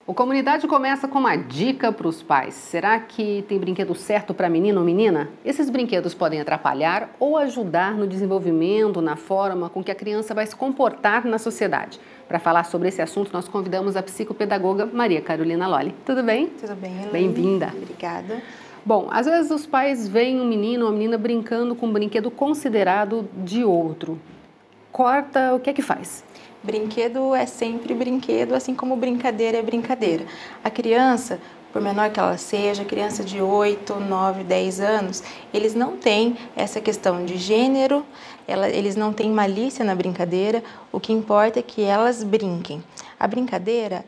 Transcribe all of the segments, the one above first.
O Comunidade começa com uma dica para os pais. Será que tem brinquedo certo para menino ou menina? Esses brinquedos podem atrapalhar ou ajudar no desenvolvimento, na forma com que a criança vai se comportar na sociedade. Para falar sobre esse assunto, nós convidamos a psicopedagoga Maria Carolina Lolli. Tudo bem? Tudo bem, Elaine. Bem-vinda. Obrigada. Bom, às vezes os pais veem um menino ou uma menina brincando com um brinquedo considerado de outro. Corta, o que é que faz? Brinquedo é sempre brinquedo, assim como brincadeira é brincadeira. A criança, por menor que ela seja, criança de 8, 9, 10 anos, eles não têm essa questão de gênero, eles não têm malícia na brincadeira, o que importa é que elas brinquem. A brincadeira,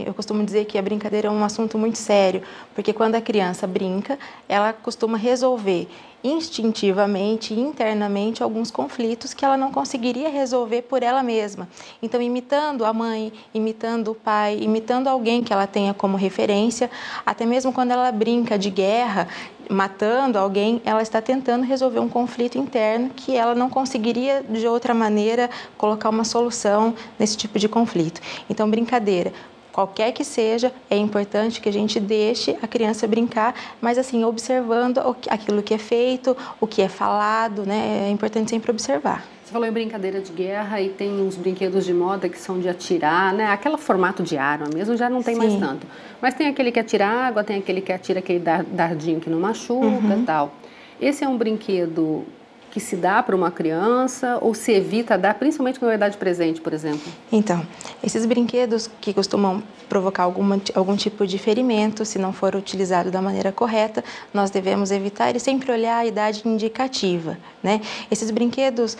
eu costumo dizer que a brincadeira é um assunto muito sério, porque quando a criança brinca, ela costuma resolver instintivamente, internamente, alguns conflitos que ela não conseguiria resolver por ela mesma. Então, imitando a mãe, imitando o pai, imitando alguém que ela tenha como referência, até mesmo quando ela brinca de guerra, matando alguém, ela está tentando resolver um conflito interno que ela não conseguiria de outra maneira colocar uma solução nesse tipo de conflito. Então, brincadeira, qualquer que seja, é importante que a gente deixe a criança brincar, mas assim, observando aquilo que é feito, o que é falado, né? É importante sempre observar. Você falou em brincadeira de guerra e tem uns brinquedos de moda que são de atirar, né? Aquele formato de arma mesmo já não tem mais tanto. Mas tem aquele que atira água, tem aquele que atira aquele dardinho que não machuca e tal. Esse é um brinquedo que se dá para uma criança ou se evita dar, principalmente com a idade presente, por exemplo? Então, esses brinquedos que costumam provocar algum tipo de ferimento, se não for utilizado da maneira correta, nós devemos evitar e sempre olhar a idade indicativa, né? Esses brinquedos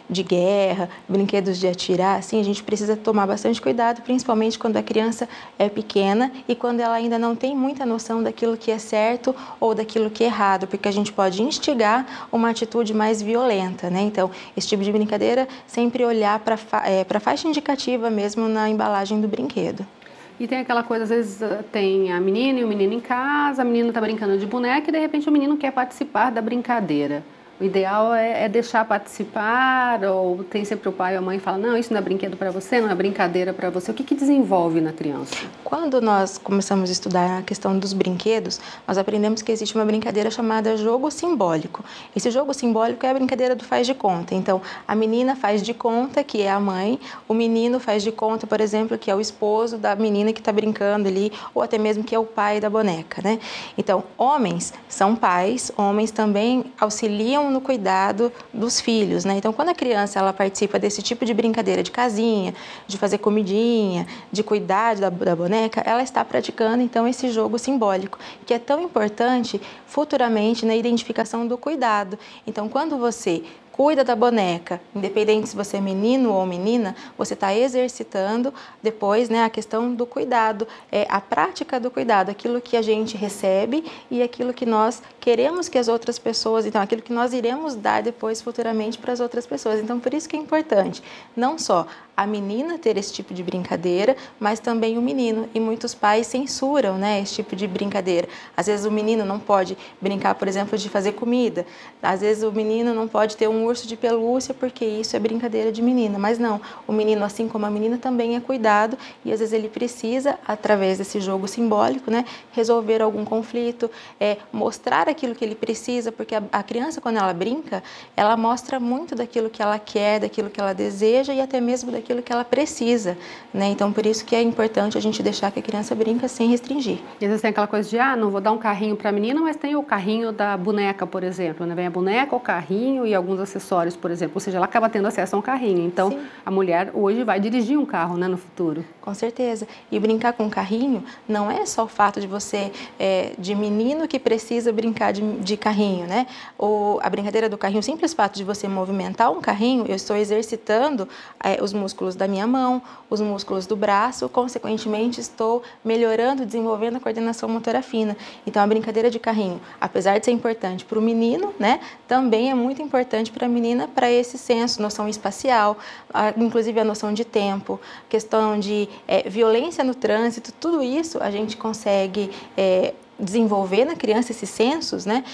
de guerra, brinquedos de atirar, assim, a gente precisa tomar bastante cuidado, principalmente quando a criança é pequena e quando ela ainda não tem muita noção daquilo que é certo ou daquilo que é errado, porque a gente pode instigar uma atitude mais violenta, né? Então, esse tipo de brincadeira, sempre olhar para a faixa indicativa mesmo na embalagem do brinquedo. E tem aquela coisa, às vezes tem a menina e o menino em casa, a menina está brincando de boneca e de repente o menino quer participar da brincadeira. O ideal é deixar participar, ou tem sempre o pai ou a mãe que fala, não, isso não é brinquedo para você, não é brincadeira para você. O que desenvolve na criança? Quando nós começamos a estudar a questão dos brinquedos, nós aprendemos que existe uma brincadeira chamada jogo simbólico. Esse jogo simbólico é a brincadeira do faz de conta. Então, a menina faz de conta que é a mãe, o menino faz de conta, por exemplo, que é o esposo da menina que está brincando ali, ou até mesmo que é o pai da boneca, né? Então, homens são pais, homens também auxiliam no cuidado dos filhos, né? Então, quando a criança ela participa desse tipo de brincadeira de casinha, de fazer comidinha, de cuidar da boneca, ela está praticando então esse jogo simbólico, que é tão importante futuramente na identificação do cuidado. Então, quando você cuida da boneca, independente se você é menino ou menina, você está exercitando depois, né, a questão do cuidado, a prática do cuidado, aquilo que a gente recebe e aquilo que nós queremos que as outras pessoas, então aquilo que nós iremos dar depois futuramente para as outras pessoas. Então, por isso que é importante, não só a menina ter esse tipo de brincadeira, mas também o menino. E muitos pais censuram, né, esse tipo de brincadeira. Às vezes o menino não pode brincar, por exemplo, de fazer comida. Às vezes o menino não pode ter um urso de pelúcia porque isso é brincadeira de menina. Mas não, o menino, assim como a menina, também é cuidado e às vezes ele precisa, através desse jogo simbólico, né, resolver algum conflito, mostrar aquilo que ele precisa, porque a criança, quando ela brinca, ela mostra muito daquilo que ela quer, daquilo que ela deseja e até mesmo daquilo que ela precisa, né? Então, por isso que é importante a gente deixar que a criança brinca sem restringir. E às vezes tem aquela coisa de, não vou dar um carrinho para a menina, mas tem o carrinho da boneca, por exemplo, né? Vem a boneca, o carrinho e alguns acessórios, por exemplo, ou seja, ela acaba tendo acesso a um carrinho. Então, sim, a mulher hoje vai dirigir um carro, né, no futuro. Com certeza. E brincar com carrinho não é só o fato de você, de menino que precisa brincar de carrinho, né? Ou a brincadeira do carrinho, o simples fato de você movimentar um carrinho, eu estou exercitando os músculos da minha mão, os músculos do braço, consequentemente estou melhorando, desenvolvendo a coordenação motora fina. Então a brincadeira de carrinho, apesar de ser importante para o menino, né, também é muito importante para a menina, para esse senso, noção espacial, inclusive a noção de tempo, questão de violência no trânsito, tudo isso a gente consegue desenvolver na criança esses sensos, né,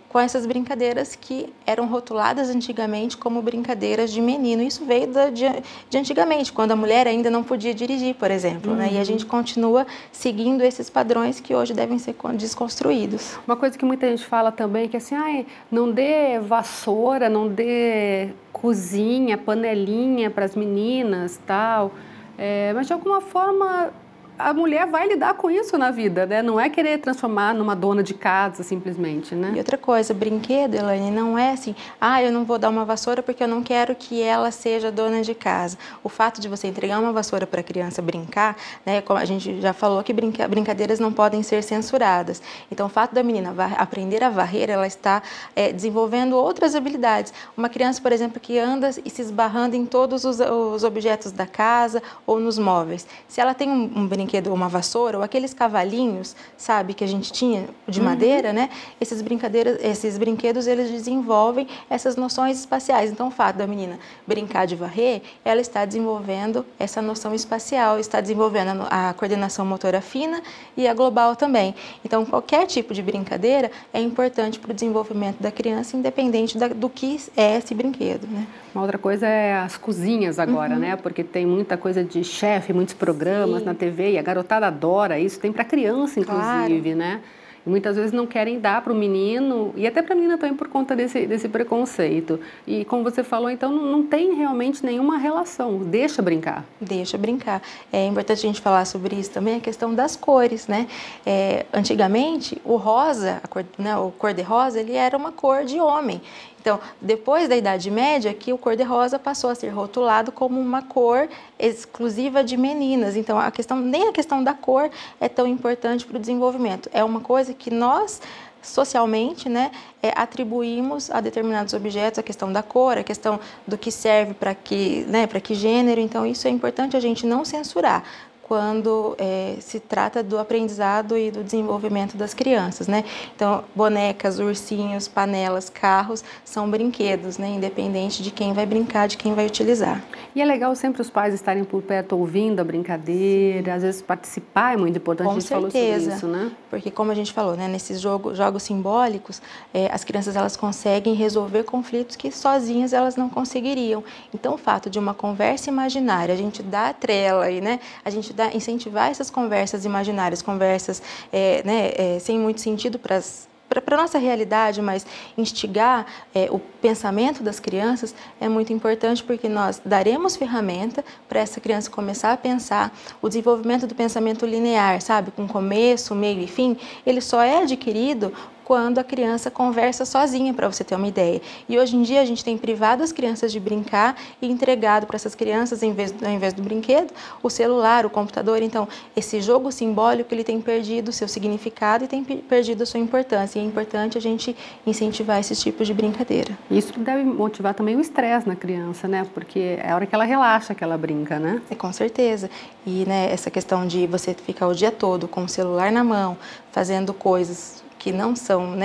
com essas brincadeiras que eram rotuladas antigamente como brincadeiras de menino. Isso veio de antigamente, quando a mulher ainda não podia dirigir, por exemplo, né, e a gente continua seguindo esses padrões que hoje devem ser desconstruídos. Uma coisa que muita gente fala também é que assim, não dê vassoura, não dê cozinha, panelinha para as meninas, tal, mas de alguma forma a mulher vai lidar com isso na vida, né? Não é querer transformar numa dona de casa, simplesmente, né? E outra coisa, brinquedo, Elaine, não é assim, eu não vou dar uma vassoura porque eu não quero que ela seja dona de casa. O fato de você entregar uma vassoura para a criança brincar, né? Como a gente já falou que brincadeiras não podem ser censuradas. Então, o fato da menina aprender a varrer, ela está desenvolvendo outras habilidades. Uma criança, por exemplo, que anda e se esbarrando em todos os objetos da casa ou nos móveis. Se ela tem um brinquedo, uma vassoura, ou aqueles cavalinhos, sabe, que a gente tinha de madeira, né? Esses brinquedos, eles desenvolvem essas noções espaciais. Então, o fato da menina brincar de varrer, ela está desenvolvendo essa noção espacial, está desenvolvendo a coordenação motora fina e a global também. Então, qualquer tipo de brincadeira é importante para o desenvolvimento da criança, independente do que é esse brinquedo, né? Uma outra coisa é as cozinhas agora, né? Porque tem muita coisa de chefe, muitos programas na TV, e a garotada adora isso, tem para criança, inclusive, né? E muitas vezes não querem dar para o menino, e até para a menina também por conta desse preconceito. E como você falou, então não tem realmente nenhuma relação, deixa brincar. Deixa brincar. É importante a gente falar sobre isso também, a questão das cores, né? Antigamente, o rosa, o cor-de-rosa, ele era uma cor de homem. Então, depois da Idade Média, que o cor-de-rosa passou a ser rotulado como uma cor exclusiva de meninas. Então, nem a questão da cor é tão importante para o desenvolvimento. É uma coisa que nós, socialmente, né, atribuímos a determinados objetos, a questão da cor, a questão do que serve para que gênero. Então, isso é importante a gente não censurar quando se trata do aprendizado e do desenvolvimento das crianças, né? Então, bonecas, ursinhos, panelas, carros são brinquedos, né? Independente de quem vai brincar, de quem vai utilizar. E é legal sempre os pais estarem por perto ouvindo a brincadeira, às vezes participar é muito importante, a gente falou sobre isso, né? Porque como a gente falou, né? Nesses jogos simbólicos, as crianças elas conseguem resolver conflitos que sozinhas elas não conseguiriam. Então, o fato de uma conversa imaginária, a gente dá a trela aí, né? A gente incentivar essas conversas imaginárias, conversas sem muito sentido para a nossa realidade, mas instigar o pensamento das crianças é muito importante, porque nós daremos ferramenta para essa criança começar a pensar. O desenvolvimento do pensamento linear, sabe, com começo, meio e fim, ele só é adquirido quando a criança conversa sozinha, para você ter uma ideia. E hoje em dia a gente tem privado as crianças de brincar e entregado para essas crianças, ao invés do brinquedo, o celular, o computador. Então, esse jogo simbólico, ele tem perdido o seu significado e tem perdido a sua importância. E é importante a gente incentivar esses tipos de brincadeira. Isso deve motivar também o estresse na criança, né? Porque é a hora que ela relaxa que ela brinca, né? Com certeza. E essa questão de você ficar o dia todo com o celular na mão, fazendo coisas que não são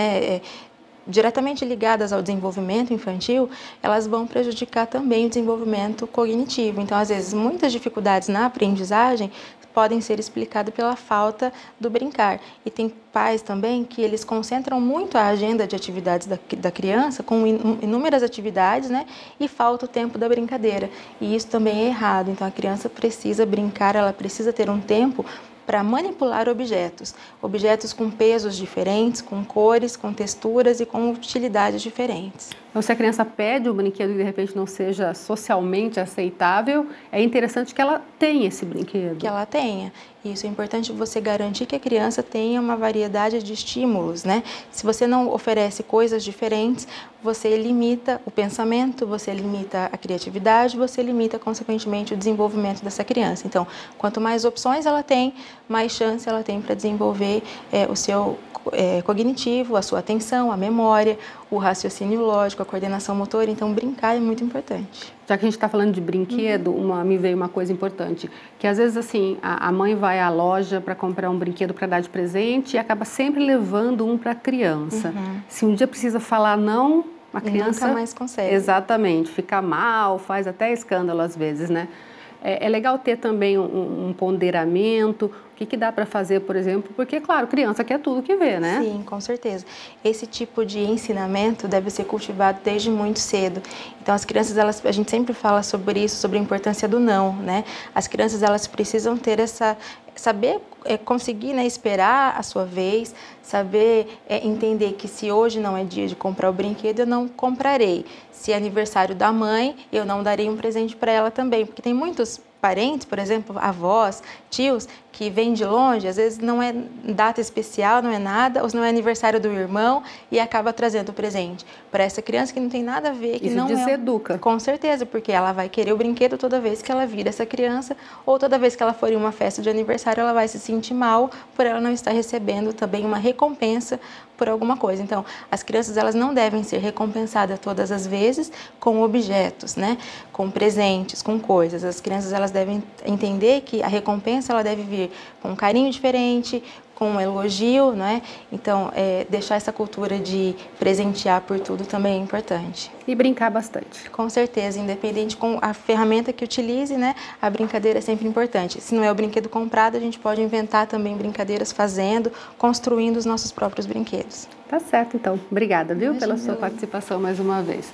diretamente ligadas ao desenvolvimento infantil, elas vão prejudicar também o desenvolvimento cognitivo. Então, às vezes, muitas dificuldades na aprendizagem podem ser explicadas pela falta do brincar. E tem pais também que eles concentram muito a agenda de atividades da criança com inúmeras atividades, né? E falta o tempo da brincadeira. E isso também é errado. Então, a criança precisa brincar, ela precisa ter um tempo para manipular objetos com pesos diferentes, com cores, com texturas e com utilidades diferentes. Então, se a criança pede o brinquedo e de repente não seja socialmente aceitável, é interessante que ela tenha esse brinquedo. Que ela tenha. Isso é importante você garantir que a criança tenha uma variedade de estímulos, né? Se você não oferece coisas diferentes, você limita o pensamento, você limita a criatividade, você limita, consequentemente, o desenvolvimento dessa criança. Então, quanto mais opções ela tem, mais chance ela tem para desenvolver o seu cognitivo, a sua atenção, a memória, o raciocínio lógico, a coordenação motora. Então, brincar é muito importante. Já que a gente está falando de brinquedo, me veio uma coisa importante, que às vezes assim, a mãe vai à loja para comprar um brinquedo para dar de presente e acaba sempre levando um para a criança. Se um dia precisa falar não, a criança... Nunca mais consegue. Exatamente, fica mal, faz até escândalo às vezes, né? É legal ter também um ponderamento, o que dá para fazer, por exemplo, porque, claro, criança quer tudo que vê, né? Sim, com certeza. Esse tipo de ensinamento deve ser cultivado desde muito cedo. Então, as crianças, a gente sempre fala sobre isso, sobre a importância do não, né? As crianças, elas precisam ter saber conseguir, né, esperar a sua vez, saber entender que se hoje não é dia de comprar o brinquedo, eu não comprarei. Se é aniversário da mãe, eu não darei um presente para ela também, porque tem muitos parentes, por exemplo, avós, tios, que vêm de longe, às vezes não é data especial, não é nada, ou não é aniversário do irmão e acaba trazendo o presente para essa criança que não tem nada a ver, que isso não deseduca. Com certeza, porque ela vai querer o brinquedo toda vez que ela vira essa criança, ou toda vez que ela for em uma festa de aniversário, ela vai se sentir mal por ela não estar recebendo também uma recompensa por alguma coisa. Então, as crianças, elas não devem ser recompensadas todas as vezes com objetos, né? Com presentes, com coisas. As crianças, elas devem entender que a recompensa, ela deve vir com um carinho diferente, com um elogio, não é? Então, deixar essa cultura de presentear por tudo também é importante. E brincar bastante. Com certeza, independente com a ferramenta que utilize, né? A brincadeira é sempre importante. Se não é o brinquedo comprado, a gente pode inventar também brincadeiras fazendo, construindo os nossos próprios brinquedos. Tá certo, então. Obrigada, viu, pela sua participação mais uma vez.